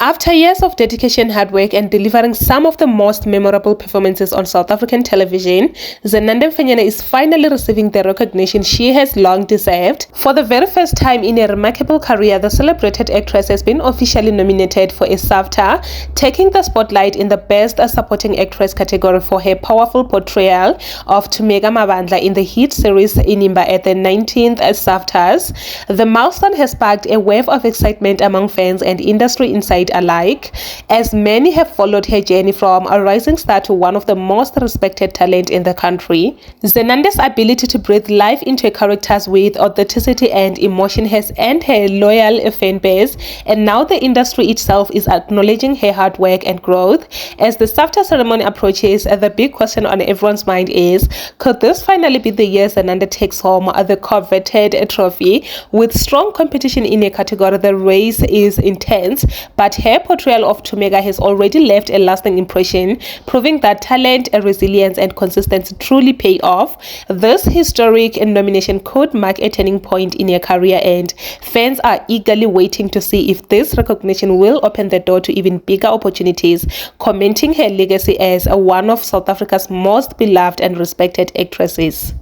After years of dedication, hard work, and delivering some of the most memorable performances on South African television, Zenande Mfanyana is finally receiving the recognition she has long deserved. For the very first time in a remarkable career, the celebrated actress has been officially nominated for a SAFTA, taking the spotlight in the Best Supporting Actress category for her powerful portrayal of Thumeka Mabandla in the hit series Inimba at the 19th SAFTAs. The milestone has sparked a wave of excitement among fans and industry insiders alike, as many have followed her journey from a rising star to one of the most respected talent in the country. Zenande's ability to breathe life into her characters with authenticity and emotion has earned her a loyal fan base, and now the industry itself is acknowledging her hard work and growth. As the SAFTA ceremony approaches, the big question on everyone's mind is, could this finally be the year Zenande takes home the coveted trophy? With strong competition in a category, the race is intense, but her portrayal of Thumeka has already left a lasting impression, proving that talent, resilience, and consistency truly pay off. This historic nomination could mark a turning point in her career, and fans are eagerly waiting to see if this recognition will open the door to even bigger opportunities, commenting her legacy as one of South Africa's most beloved and respected actresses.